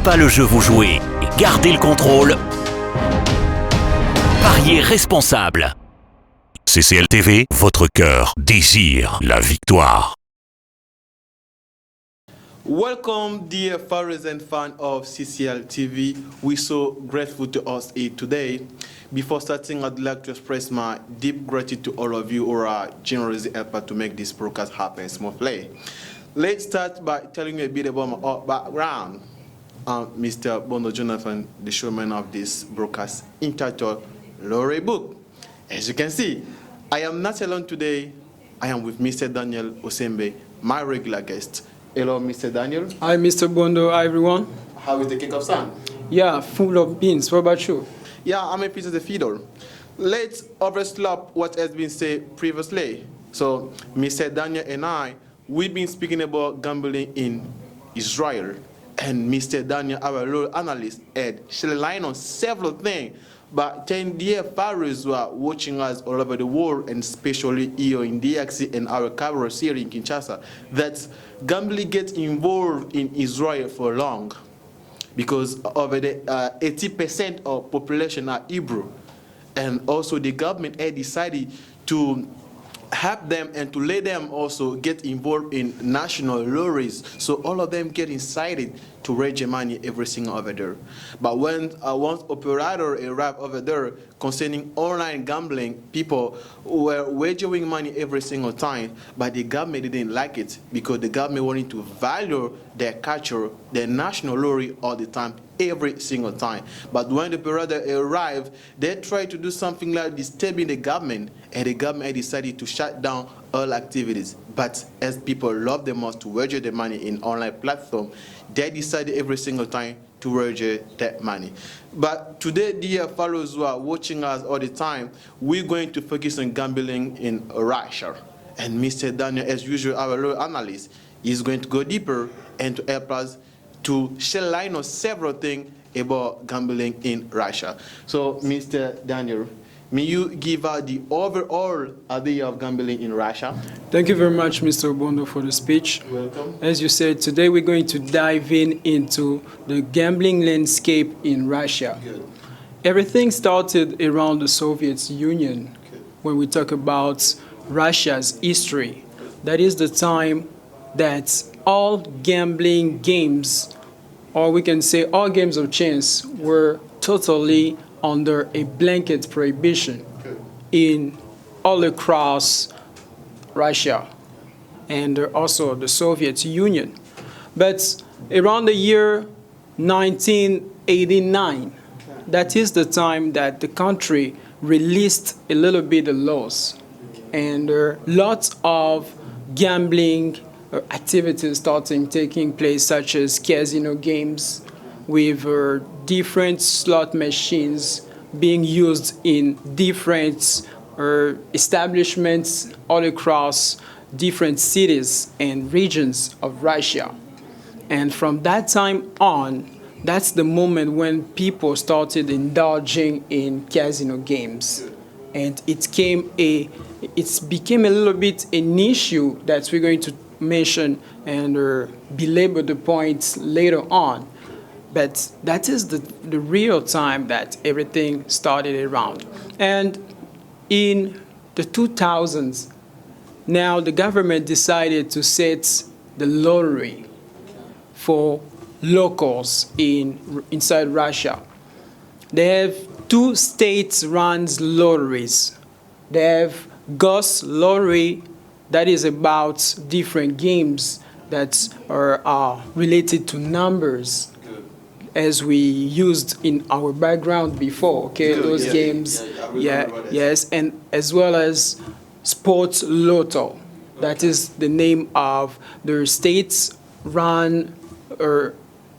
pas le jeu vous jouez. Gardez le contrôle. Pariez responsable. CCL TV, votre cœur désire la victoire. Welcome, dear followers and fans of CCL TV. We're so grateful to host it today. Before starting, I'd like to express my deep gratitude to all of you who are generously helping to make this broadcast happen smoothly. Let's start by telling you a bit about my background. I'm Mr. Bondo Jonathan, the showman of this broadcast, entitled Lorry Book. As you can see, I am not alone today. I am with Mr. Daniel Osembe, my regular guest. Hello, Mr. Daniel. Hi, Mr. Bondo. Hi, everyone. How is the King of Sun? Yeah, full of beans. What about you? Yeah, I'm a piece of the fiddle. Let's overslap what has been said previously. So, Mr. Daniel and I, we've been speaking about gambling in Israel. And Mr. Daniel, our law analyst, had shed light on several things. But 10 dear followers who are watching us all over the world, and especially here in DXC and our coverage here in Kinshasa, that gambling gets involved in Israel for long, because over the 80% of population are Hebrew, and also the government had decided to help them and to let them also get involved in national lotteries, so all of them get incited to raise money every single over there. But when one operator arrived over there concerning online gambling, people were wagering money every single time, but the government didn't like it, because the government wanted to value their culture, their national lottery all the time, every single time. But when the operator arrived, they tried to do something like disturbing the government, and the government decided to shut down all activities. But as people love the most to wager their money in online platform, they decided every single time to wager that money. But today, dear followers who are watching us all the time, we're going to focus on gambling in Russia. And Mr. Daniel, as usual, our law analyst, is going to go deeper and to help us to shed light on several things about gambling in Russia. So, Mr. Daniel, may you give out the overall idea of gambling in Russia? Thank you very much, Mr. Bondo, for the speech. Welcome. As you said, today we're going to dive into the gambling landscape in Russia. Good. Everything started around the Soviet Union. Good. When we talk about Russia's history, that is the time that all gambling games, or we can say all games of chance, were totally under a blanket prohibition in all across Russia and also the Soviet Union. But around the year 1989, that is the time that the country released a little bit of laws, and lots of gambling activities starting taking place, such as casino games with different slot machines being used in different establishments all across different cities and regions of Russia. And from that time on, that's the moment when people started indulging in casino games. And it became a little bit an issue that we're going to mention and belabor the points later on. But that is the real time that everything started around. And in the 2000s, now the government decided to set the lottery for locals inside Russia. They have two state-run lotteries. They have Ghost Lottery, that is about different games that are related to numbers, as we used in our background before, okay, those games, yes, and as well as Sports Lotto. That is the name of the states-run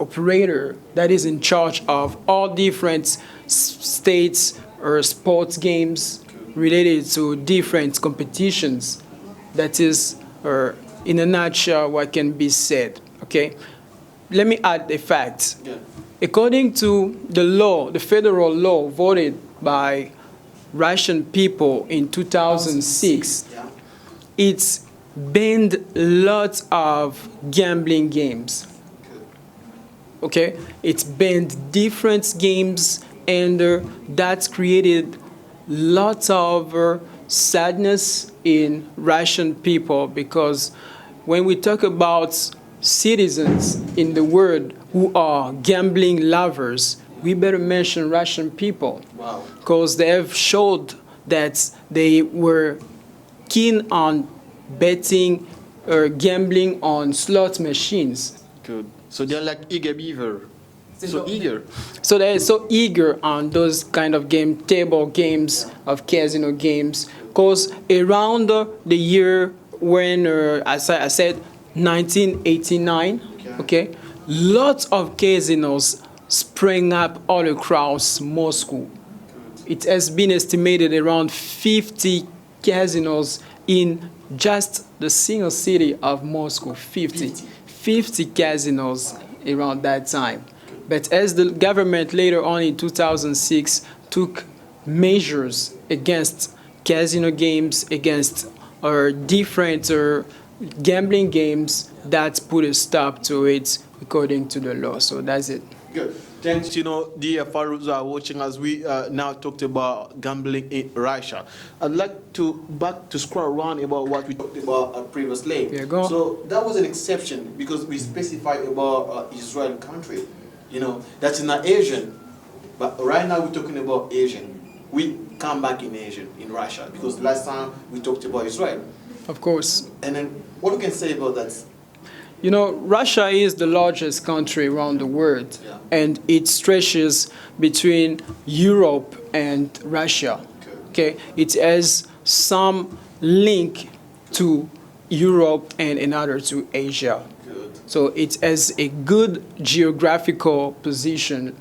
operator that is in charge of all different states or sports games related to different competitions. That is, in a nutshell, what can be said, okay? Let me add a fact. Yeah. According to the law, the federal law voted by Russian people in 2006, it's banned lots of gambling games. okay? It's banned different games, and that's created lots of sadness in Russian people, because when we talk about citizens in the world who are gambling lovers, we better mention Russian people. Wow. Because they have showed that they were keen on betting or gambling on slot machines. Good. So they're like eager beaver. So eager. So they're so eager on those kind of table games, of casino games, because around the year when, as I said, 1989, okay, lots of casinos sprang up all across Moscow. It has been estimated around 50 casinos in just the single city of Moscow. 50 casinos around that time. But as the government later on in 2006 took measures against casino games, against different gambling games, that put a stop to it according to the law. So that's it. Good. Thanks, dear followers who are watching, as we now talked about gambling in Russia. I'd like to scroll around about what we talked about previously. Yeah, go on. So that was an exception because we specified about Israel country. That's not Asian. But right now we're talking about Asian. We come back in Asian, in Russia, because last time we talked about Israel. Of course. And then what we can say about that? Russia is the largest country around the world, Yeah. and it stretches between Europe and Russia. Okay, it has some link to Europe and another to Asia. Good. So it has a good geographical position,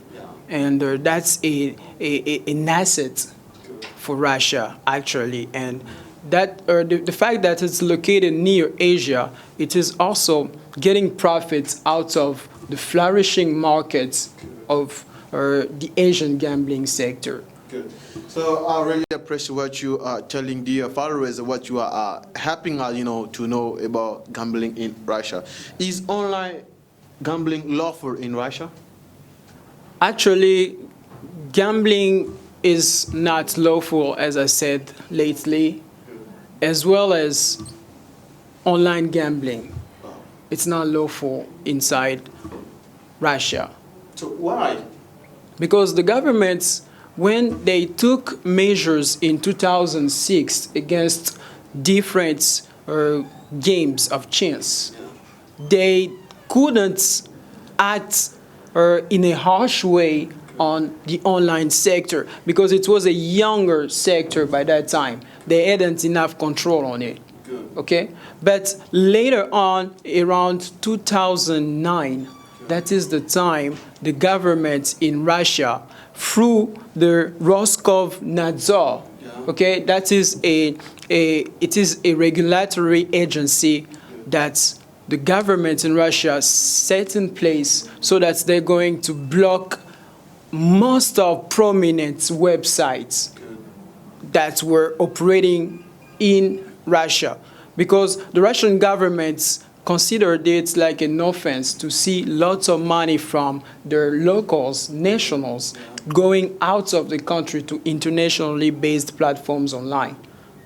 and that's an asset for Russia, actually. And that the fact that it's located near Asia, it is also getting profits out of the flourishing markets of the Asian gambling sector. Good. So I really appreciate what you are telling dear followers, what you are helping us, to know about gambling in Russia. Is online gambling lawful in Russia? Actually, gambling is not lawful, as I said lately, as well as online gambling. It's not lawful inside Russia. So why? Because the governments, when they took measures in 2006 against different games of chance, they couldn't act in a harsh way on the online sector because it was a younger sector by that time. They hadn't enough control on it. Okay? But later on, around 2009, that is the time the government in Russia, through the Roskomnadzor, okay, that is it is a regulatory agency that the government in Russia set in place so that they're going to block most of prominent websites that were operating in Russia, because the Russian government considered it like an offense to see lots of money from their locals, nationals, going out of the country to internationally based platforms online.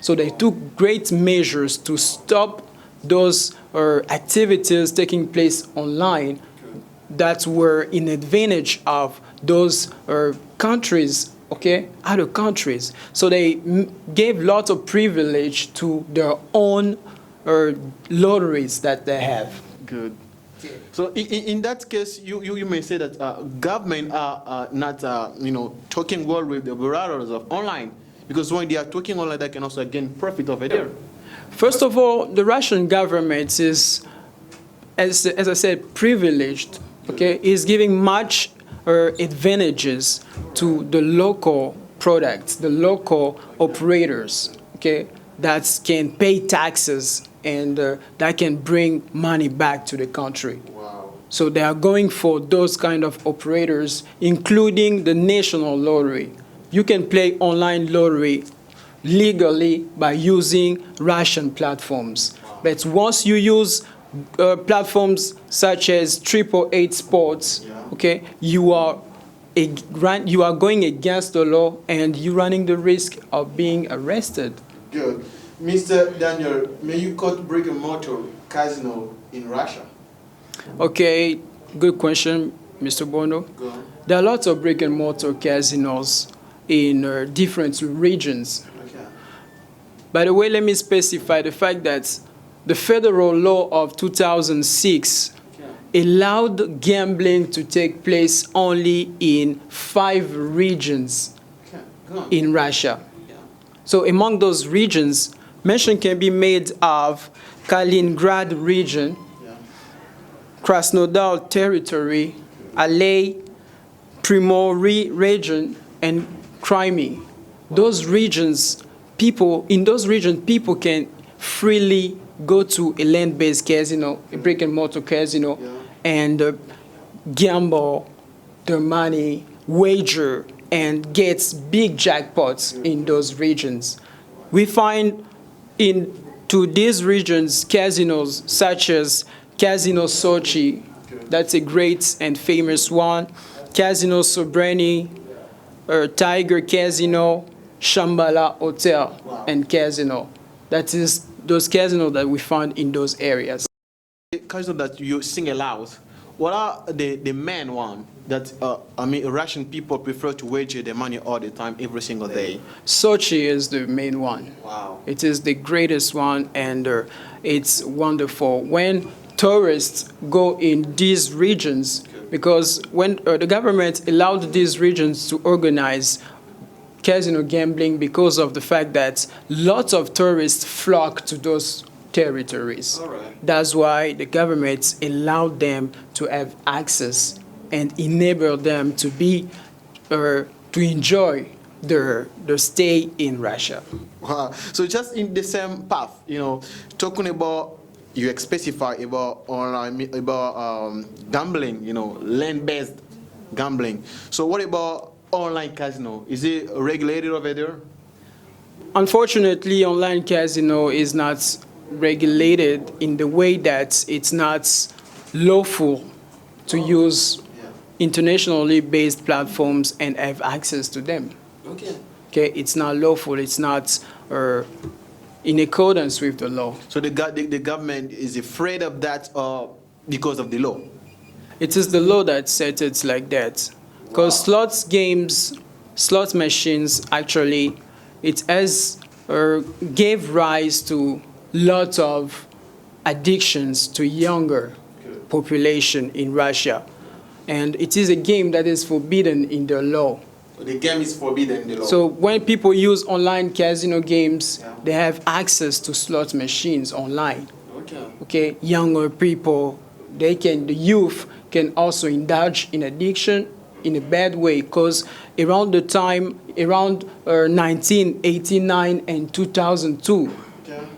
So they took great measures to stop those activities taking place online that were in advantage of those countries, okay, other countries. So they gave lots of privilege to their own lotteries that they have. Good. So in that case, you may say that government are not talking well with the operators of online, because when they are talking online, they can also gain profit over there. First of all, the Russian government is, as I said, privileged. Okay, is giving much advantages to the local products, the local operators. Okay, that can pay taxes and that can bring money back to the country. Wow. So they are going for those kind of operators, including the national lottery. You can play online lottery legally by using Russian platforms. But once you use platforms such as Triple Eight Sports, okay, you are going against the law and you're running the risk of being arrested. Good. Mr. Daniel, may you quote brick and mortar casino in Russia? Okay, good question, Mr. Bono. Go on. There are lots of brick and mortar casinos in different regions. Okay. By the way, let me specify the fact that the federal law of 2006 allowed gambling to take place only in 5 regions Okay. Go on. in Russia. Yeah. So among those regions, mention can be made of Kaliningrad region, Yeah. Krasnodar territory, Alay, Primory region, and Crimea. Those regions, people can freely go to a land-based casino, a brick-and-mortar casino, and gamble their money, wager, and get big jackpots in those regions. We find to these regions casinos such as Casino Sochi, that's a great and famous one, Casino Sobrani, Tiger Casino, Shambhala Hotel, and Casino. That is those casinos that we find in those areas. The casino that you sing aloud, what are the main one that Russian people prefer to wager their money all the time, every single day? Sochi is the main one. Wow. It is the greatest one, and it's wonderful. When tourists go in these regions, because when the government allowed these regions to organize casino gambling because of the fact that lots of tourists flock to those territories. All right. That's why the government allowed them to have access and enable them to enjoy their stay in Russia. Wow. So just in the same path, talking about, you specify about online, about gambling, land-based gambling. So what about online casino? Is it regulated over there? Unfortunately, online casino is not regulated in the way that it's not lawful to use internationally based platforms and have access to them. Okay, it's not lawful. It's not in accordance with the law. So the government is afraid of that because of the law? It is the law that sets it like that. Because slot machines, actually, it gave rise to lots of addictions to younger population in Russia. And it is a game that is forbidden in the law. The game is forbidden in the law. So when people use online casino games, they have access to slot machines online. Okay, younger people, the youth can also indulge in addiction in a bad way, because around 1989 and 2002,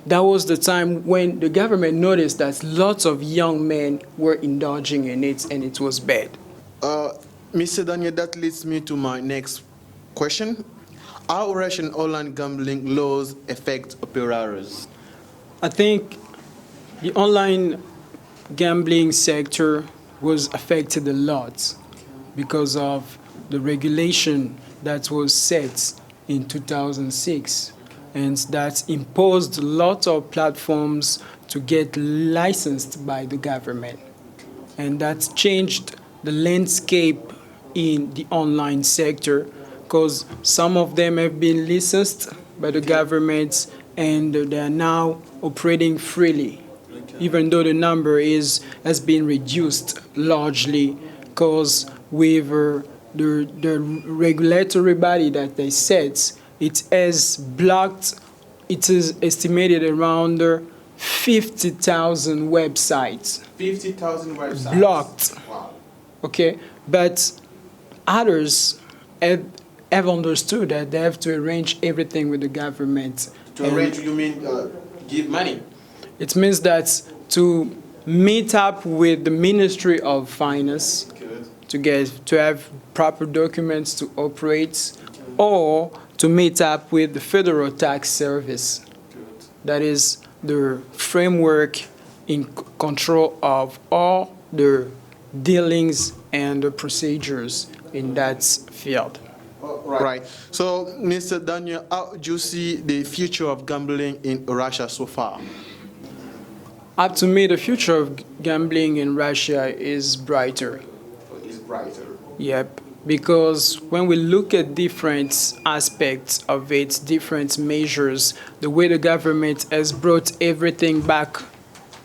that was the time when the government noticed that lots of young men were indulging in it, and it was bad. Mr. Daniel, that leads me to my next question. How Russian online gambling laws affect operators? I think the online gambling sector was affected a lot because of the regulation that was set in 2006, and that imposed a lot of platforms to get licensed by the government. And that changed the landscape in the online sector, because some of them have been licensed by the government and they are now operating freely, even though the number has been reduced largely, because with the regulatory body that they set, it has blocked, it is estimated around 50,000 websites. 50,000 websites? Blocked. Wow. Okay, but others have understood that they have to arrange everything with the government. To arrange, you mean give money? It means that to meet up with the Ministry of Finance, to have proper documents to operate, or to meet up with the Federal Tax Service. That is the framework in control of all the dealings and the procedures in that field. Right. So, Mr. Daniel, how do you see the future of gambling in Russia so far? Up to me, the future of gambling in Russia is brighter. It's brighter. Yep. Because when we look at different aspects of it, different measures, the way the government has brought everything back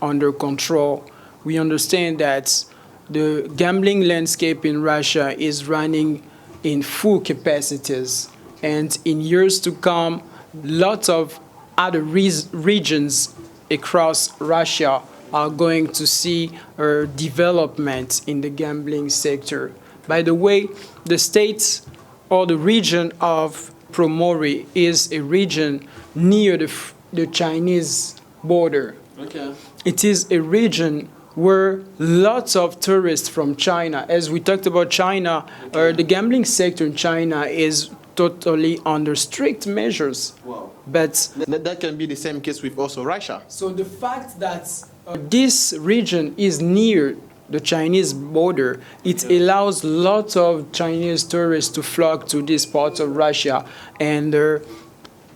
under control, we understand that the gambling landscape in Russia is running in full capacities. And in years to come, lots of other regions across Russia are going to see a development in the gambling sector. By the way, the state or the region of Promory is a region near the Chinese border. Okay. It is a region where lots of tourists from China, as we talked about China, the gambling sector in China is totally under strict measures. Wow. But That can be the same case with also Russia. so the fact that this region is near the Chinese border, it allows lots of Chinese tourists to flock to this part of Russia and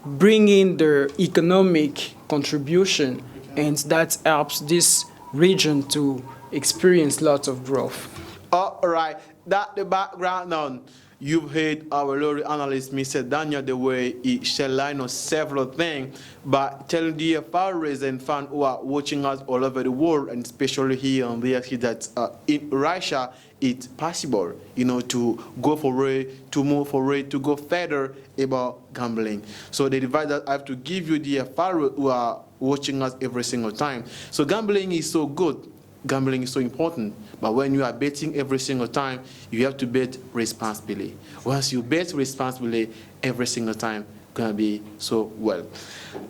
bring in their economic contribution, and that helps this region to experience lots of growth. All right, that's the background on. You've heard our lorry analyst, Mr. Daniel, the way he shed light on several things, but telling the followers and fans who are watching us all over the world, and especially here on the RT, that in Russia, it's possible, to go for it, to move for it, to go further about gambling. So the advice that I have to give you, the followers who are watching us every single time. So gambling is so good. Gambling is so important, but when you are betting every single time, you have to bet responsibly. Once you bet responsibly every single time, it's gonna be so well.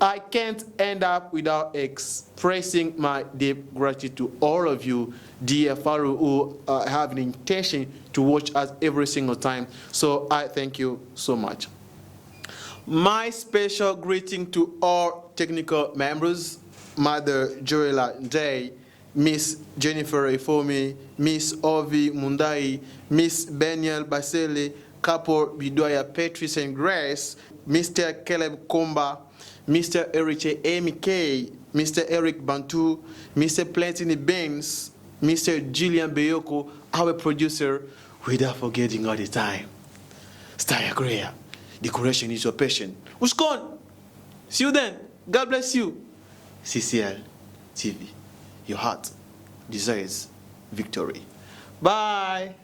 I can't end up without expressing my deep gratitude to all of you, dear followers who have an intention to watch us every single time. So I thank you so much. My special greeting to all technical members, Mother Joella Day, Miss Jennifer Ifomi, Miss Ovi Mundai, Miss Beniel Basele, Capo Bidoya Patrice and Grace, Mr. Caleb Komba, Mr. Eriche Emike, Mr. Eric Bantu, Mr. Plantini Baines, Mr. Julian Beyoko, our producer, without forgetting all the time, Staya Korea. The correction is your passion. Uskon! See you then. God bless you. CCL TV. Your heart desires victory. Bye.